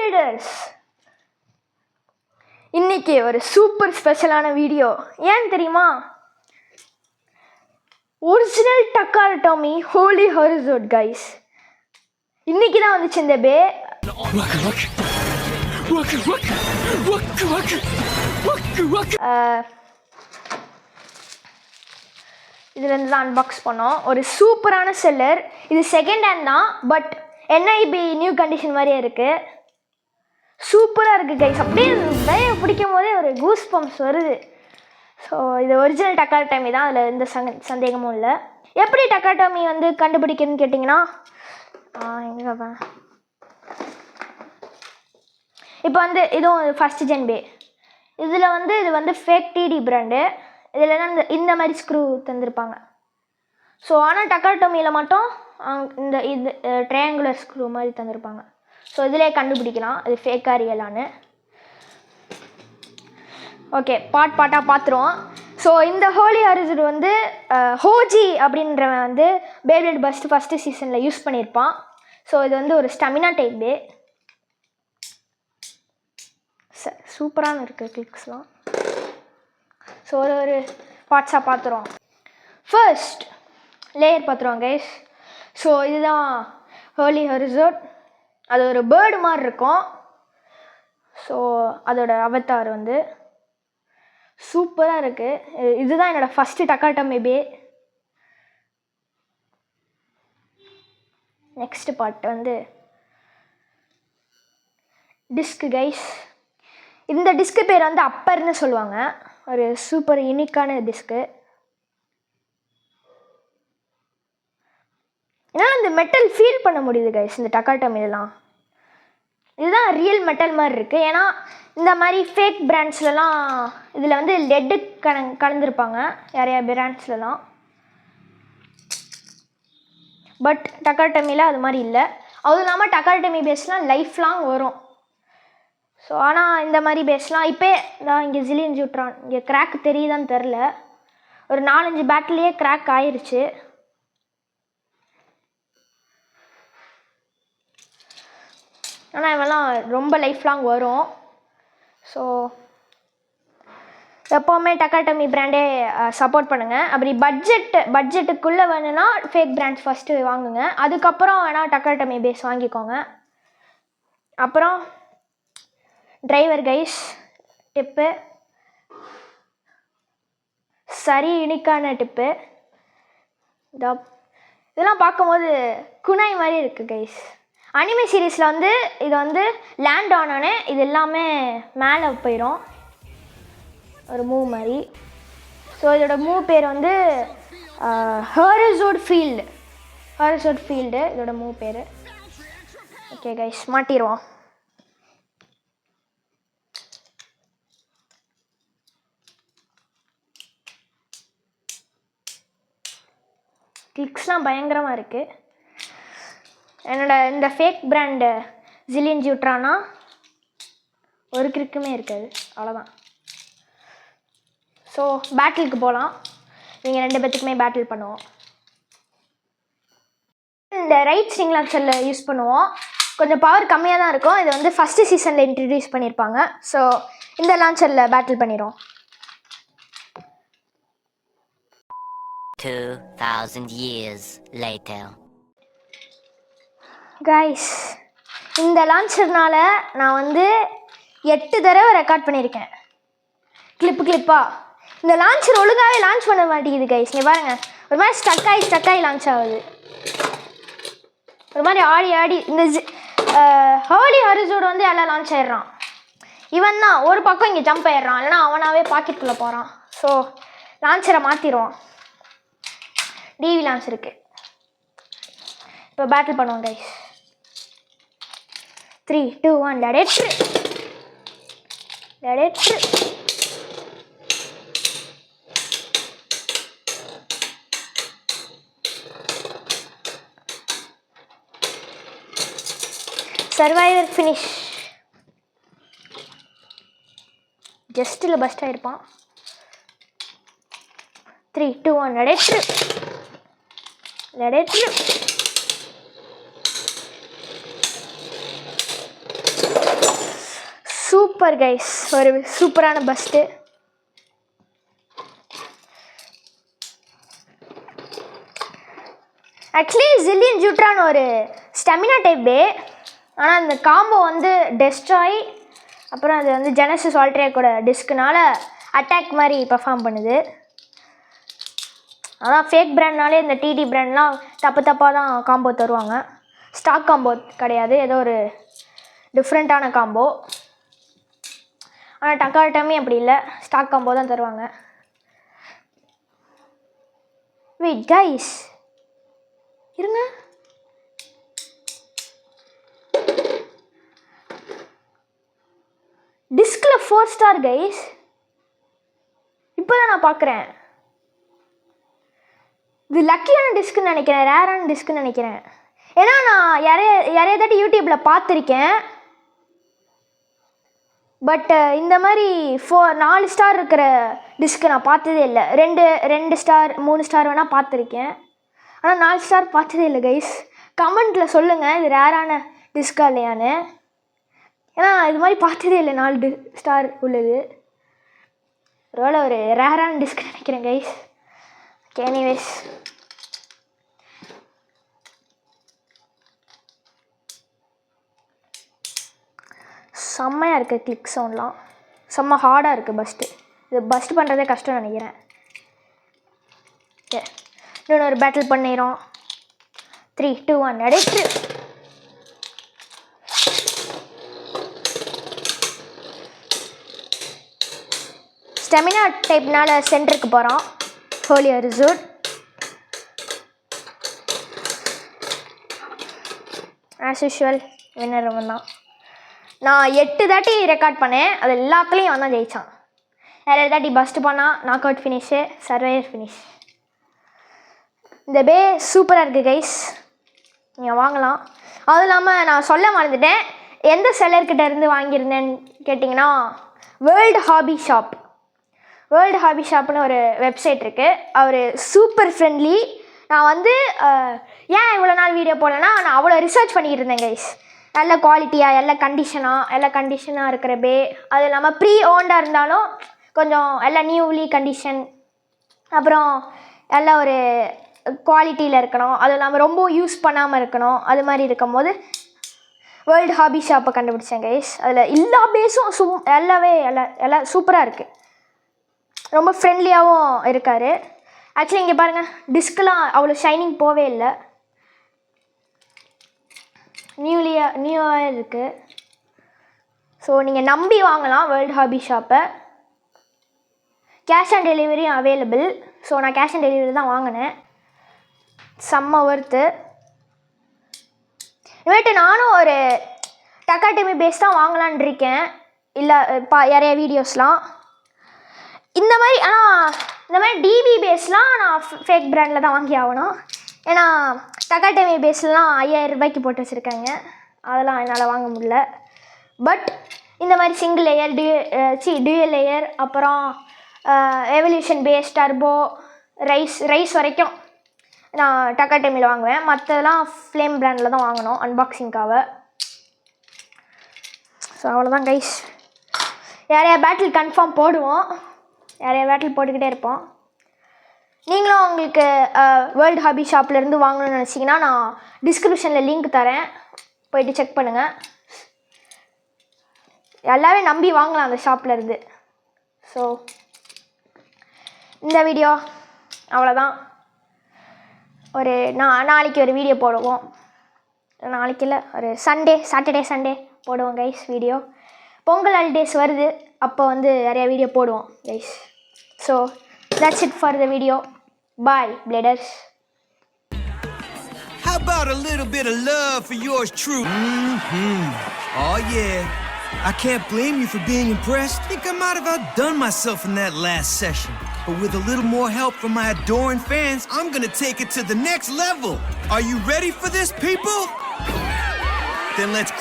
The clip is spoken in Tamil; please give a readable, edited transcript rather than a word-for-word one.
ரைடர்ஸ், இன்னைக்கு ஒரு சூப்பர் ஸ்பெஷலான வீடியோ. ஏன் தெரியுமா? Original Dakar Tommy Holi ஹாரிசோன் guys, இன்னைக்கு தான் வந்துச்சு இந்த பே. இதுலேருந்து தான் அன்பாக்ஸ் பண்ணோம். ஒரு சூப்பரான செல்லர். இது செகண்ட் ஹேண்ட் தான், பட் என்ஐபி நியூ கண்டிஷன் மாதிரியே இருக்குது. சூப்பராக இருக்குது கைஸ். அப்படியே பையை பிடிக்கும் போதே ஒரு கூஸ் பம்ப்ஸ் வருது. ஸோ இது ஒரிஜினல் டக்கார் டாமி தான், அதில் எந்த சந்தேகமும் இல்லை. எப்படி டக்கார் டாமி வந்து கண்டுபிடிக்கணும்னு கேட்டிங்கன்னா, எங்கே இப்போ வந்து இதுவும் ஃபஸ்ட் ஜென் பே. இதில் வந்து இது வந்து ஃபேக் டிடி பிராண்டு. இதில் தான் இந்த மாதிரி ஸ்க்ரூ தந்திருப்பாங்க. ஸோ ஆனால் டக்கார் டாமியில் மட்டும் இது ட்ரையாங்குலர் ஸ்க்ரூ மாதிரி தந்திருப்பாங்க. ஸோ இதிலே கண்டுபிடிக்கலாம் இது ஃபேக்கா ரியலான்னு. ஓகே, பாட்டாக பார்த்துருவோம். ஸோ இந்த ஹோலி ஹாரிசோன் வந்து ஹோஜி அப்படின்றவன் வந்து பேப்ளேட் ஃபஸ்ட்டு சீசனில் யூஸ் பண்ணியிருப்பான். ஸோ இது வந்து ஒரு ஸ்டெமினா டைப் பே. சூப்பரான இருக்குது கிளிக்ஸ்லாம். ஸோ ஒரு பார்ட்ஸாக பார்த்துருவோம். ஃபர்ஸ்ட் லேயர் பார்த்துருவோம் கைஸ். ஸோ இதுதான் ஹோலி ஹாரிசோன். அது ஒரு பேர்டு மாதிரி இருக்கும். ஸோ அதோட அவதார் வந்து சூப்பராக இருக்குது. இதுதான் என்னோடய ஃபஸ்ட்டு டக்கார் டாமி பே. நெக்ஸ்ட் பார்ட் வந்து டிஸ்க் கைஸ். இந்த டிஸ்க்கு பேர் வந்து அப்பர்னு சொல்லுவாங்க. ஒரு சூப்பர் யூனிக்கான டிஸ்க்கு. ஏன்னா இந்த மெட்டல் ஃபீல் பண்ண முடியுது கைஸ் இந்த டக்கார் டாமி. இதுதான் ரியல் மெட்டல் மாதிரி இருக்குது. ஏன்னா இந்த மாதிரி ஃபேக் பிராண்ட்ஸ்லலாம் இதில் வந்து லெட்டு கலந்துருப்பாங்க நிறையா பிராண்ட்ஸ்லலாம். பட் டக்கார் டாமியில் அது மாதிரி இல்லை. அதுவும் இல்லாமல் டக்கார் டாமி பேஸ்லாம் லைஃப் லாங் வரும். ஸோ ஆனால் இந்த மாதிரி பேஸ்லாம் இப்போ நான் இங்கே ஜிலியன் ஜூட்ரான் இங்கே கிராக் தெரியுதான்னு தெரில. ஒரு 4-5 பேட்டிலேயே கிராக் ஆயிடுச்சு. ஆனால் இவெல்லாம் ரொம்ப லைஃப் லாங் வரும். ஸோ எப்போவுமே டக்கார் டாமி பிராண்டே சப்போர்ட் பண்ணுங்கள். அப்படி பட்ஜெட்டுக்குள்ளே வேணும்னா ஃபேக் பிராண்ட்ஸ் ஃபஸ்ட்டு வாங்குங்க. அதுக்கப்புறம் வேணால் டக்கார் டாமி பேஸ் வாங்கிக்கோங்க. அப்புறம் டிரைவர் கைஸ் டிப்பு, சரி யூனிக்கான டிப்பு. இதெல்லாம் பார்க்கும்போது குனாய் மாதிரி இருக்குது கைஸ். அனிமே சீரீஸில் வந்து இது வந்து லேண்ட் ஆனோடனே இது எல்லாமே மேலே போயிடும், ஒரு மூவ் மாதிரி. ஸோ இதோட மூவ் பேர் வந்து ஹாரிசோன் ஃபீல்டு இதோட மூவ் பேர். ஓகே கைஸ், மாட்டிடுவோம். கிளிக்ஸ்லாம் பயங்கரமாக இருக்குது. இந்த ஃபேக் பிராண்டு ஜிலியன் ஜூட்ரானா ஒரு கிளிக்குமே இருக்காது, அவ்வளோதான். ஸோ பேட்டிலுக்கு போகலாம். நீங்கள் 2 பேத்துக்குமே பேட்டில் பண்ணுவோம். இந்த ரைட் ஸ்ட்ரிங் லான்ச்சரில் யூஸ் பண்ணுவோம். கொஞ்சம் பவர் கம்மியாக தான் இருக்கும். இது வந்து ஃபஸ்ட்டு சீசனில் இன்ட்ரடியூஸ் பண்ணியிருப்பாங்க. ஸோ இந்த லான்ச்சரில் பேட்டில் பண்ணிடுவோம். 2000 years later. கைஸ், இந்த லான்ச்சர்னால் நான் வந்து 8 தடவை ரெக்கார்ட் பண்ணியிருக்கேன் கிளிப்பாக. இந்த லான்ச்சர் ஒழுங்காகவே லான்ச் பண்ண மாட்டேங்குது கைஸ். இங்கே பாருங்கள், ஒரு மாதிரி ஸ்டக் ஆகி லான்ச் ஆகுது. ஒரு மாதிரி ஆடி இந்த ஹோலி ஹாரிசோன் வந்து எல்லாம் லான்ச் ஆயிடுறான். இவன் தான் ஒரு பக்கம் இங்கே ஜம்ப் ஆயிடுறான், இல்லைனா அவனாவே பாக்கெட்டுக்குள்ளே போகிறான். ஸோ லான்ச்சரை மாற்றிடுவான். டிவி லான்ச் இருக்குது. இப்போ பேட்டில் பண்ணுவோம் கைஸ். 3, 2, 1 லெடெட்ரு. Survivor finish. ஜஸ்ட்டில் பஸ்ட் ஆகிருப்பான். 3, 2, 1 லெடெட்ரு. சூப்பர் கைஸ், ஒரு சூப்பரான பஸ்ட்டு. ஆக்சுவலி ஜில்லியன் ஜூட்ரான் ஒரு ஸ்டெமினா டைப் பே. ஆனால் அந்த காம்போ வந்து டெஸ்ட்ராய், அப்புறம் அது வந்து ஜெனசிஸ் ஆல்ட்ரேக்கோட டிஸ்க்குனால அட்டாக் மாதிரி பெர்ஃபார்ம் பண்ணுது. அதான் ஃபேக் பிராண்ட்னாலே இந்த டிடி பிராண்ட்லாம் தப்பாக தான் காம்போ தருவாங்க. ஸ்டாக் காம்போ கிடையாது, ஏதோ ஒரு டிஃப்ரெண்ட்டான காம்போ. ஆனால் டக்காட்டமே அப்படி இல்லை, ஸ்டாக் காம்போ தான் தருவாங்க. வெயிட் கைஸ், இருங்க, டிஸ்கில் 4 ஸ்டார் கைஸ். இப்போ தான் நான் பார்க்குறேன். இது லக்கியான டிஸ்க்குன்னு நினைக்கிறேன், ரேரான டிஸ்க்குன்னு நினைக்கிறேன். ஏன்னா நான் யாரையாதாட்டி யூடியூப்பில் பார்த்துருக்கேன். பட் இந்த மாதிரி 4 ஸ்டார் இருக்கிற டிஸ்க்கு நான் பார்த்ததே இல்லை. 2 ஸ்டார் 3 ஸ்டார் வேணால் பார்த்துருக்கேன், ஆனால் 4 ஸ்டார் பார்த்ததே இல்லை கைஸ். கமெண்ட்டில் சொல்லுங்கள் இது ரேரான டிஸ்கா இல்லையான்னு. ஏன்னா இது மாதிரி பார்த்ததே இல்லை 4 ஸ்டார் உள்ளது. ஒருவேளை ஒரு ரேரான டிஸ்க் நினைக்கிறேன் கைஸ். ஓகே, எனிவேஸ் செம்மையாக இருக்குது. கிளிக் சவுண்ட்லாம் செம்ம ஹார்டாக இருக்குது. இது பஸ்ட் பண்ணுறதே கஷ்டம்னு நினைக்கிறேன். ஓகே, இன்னொன்று ஒரு பேட்டில் பண்ணிடுறோம். 3, 2, 1 அடிச்சு. ஸ்டெமினா டைப்னால சென்டருக்கு போகிறோம். ஹோலி அரிசூட். ஆஸ் யூஷுவல் வின்னர் அவன் தான். நான் 8 தாட்டி ரெக்கார்ட் பண்ணேன், அது எல்லாத்துலேயும் அவன் தான் ஜெயித்தான். 7 தாட்டி பஸ்ட்டு பண்ணால் knock out finish, survivor finish. இந்த பே சூப்பராக இருக்குது கைஸ், நீங்கள் வாங்கலாம். அதுவும் இல்லாமல் நான் சொல்ல மறந்துட்டேன், எந்த செல்லர்கிட்ட இருந்து வாங்கியிருந்தேன்னு கேட்டிங்கன்னா வேர்ல்டு ஹாபி ஷாப்னு ஒரு வெப்சைட் இருக்குது. அவர் சூப்பர் ஃப்ரெண்ட்லி. நான் வந்து ஏன் இவ்வளோ நாள் வீடியோ போடலைன்னா நான் அவ்வளோ ரிசர்ச் பண்ணிக்கிட்டு இருந்தேன் கைஸ். நல்ல குவாலிட்டியாக எல்லா கண்டிஷனாக இருக்கிற பே. அது இல்லாமல் ப்ரீ ஓண்டாக இருந்தாலும் கொஞ்சம் எல்லாம் நியூலி கண்டிஷன், அப்புறம் எல்லாம் ஒரு குவாலிட்டியில் இருக்கணும். அது இல்லாமல் ரொம்ப யூஸ் பண்ணாமல் இருக்கணும். அது மாதிரி இருக்கும் போது வேர்ல்டு ஹாபி ஷாப்பை கண்டுபிடிச்சேன் கைஸ். அதில் எல்லா பேஸும் எல்லாம் சூப்பராக இருக்குது. ரொம்ப ஃப்ரெண்ட்லியாகவும் இருக்கார். ஆக்சுவலி இங்கே பாருங்கள், டிஸ்கெலாம் அவ்வளோ ஷைனிங் போவே இல்லை, நியூவாக இருக்குது. ஸோ நீங்கள் நம்பி வாங்கலாம் வேர்ல்டு ஹாபி ஷாப்பை. கேஷ் ஆன் டெலிவரியும் அவைலபிள். ஸோ நான் கேஷ் ஆன் டெலிவரி தான் வாங்கினேன். செம்ம ஒர்த்து. இனிமேட்டு நானும் ஒரு டக்காடெமி பேஸ் தான் வாங்கலான் இருக்கேன். இல்லை நிறைய வீடியோஸ்லாம் இந்த மாதிரி. ஆனால் இந்த மாதிரி டிபி பேஸ்லாம் நான் ஃபேக் பிராண்டில் தான் வாங்கி ஆகணும். ஏன்னா டக்காடெமி பேஸ்லாம் 5000 ரூபாய்க்கு போட்டு வச்சுருக்காங்க, அதெல்லாம் என்னால் வாங்க முடியல. பட் இந்த மாதிரி சிங்கிள் லேயர், டியூயல் லேயர், அப்புறம் எவல்யூஷன் பேஸ், டர்போ, ரைஸ் வரைக்கும் நான் டக்காடெமியில் வாங்குவேன். மற்றதெல்லாம் ஃப்ளேம் பிராண்டில் தான் வாங்கணும் அன்பாக்சிங்காக. ஸோ அவ்வளோதான் கைஸ். நிறையா பேட்டில் கன்ஃபார்ம் போடுவோம், நிறைய பேட்டில் போட்டுக்கிட்டே இருப்போம். நீங்களும் உங்களுக்கு வேர்ல்டு ஹாபி ஷாப்லேருந்து வாங்கணும்னு நினச்சிங்கன்னா நான் டிஸ்கிரிப்ஷனில் லிங்க் தரேன், போயிட்டு செக் பண்ணுங்கள். எல்லாமே நம்பி வாங்கலாம் அந்த ஷாப்லேருந்து. ஸோ இந்த வீடியோ அவ்வளோதான். நாளைக்கு ஒரு வீடியோ போடுவோம். நாளைக்கு இல்லை, ஒரு சாட்டர்டே சண்டே போடுவோம் கைஸ் வீடியோ. பொங்கல் ஹாலிடேஸ் வருது, அப்போ வந்து நிறைய வீடியோ போடுவோம் guys. So that's it for the video. Bye Bladers. How about a little bit of love for yours truly? Oh yeah, I can't blame you for being impressed. Think I might have outdone myself in that last session, but with a little more help from my adoring fans, I'm gonna take it to the next level. Are you ready for this, people? Then let's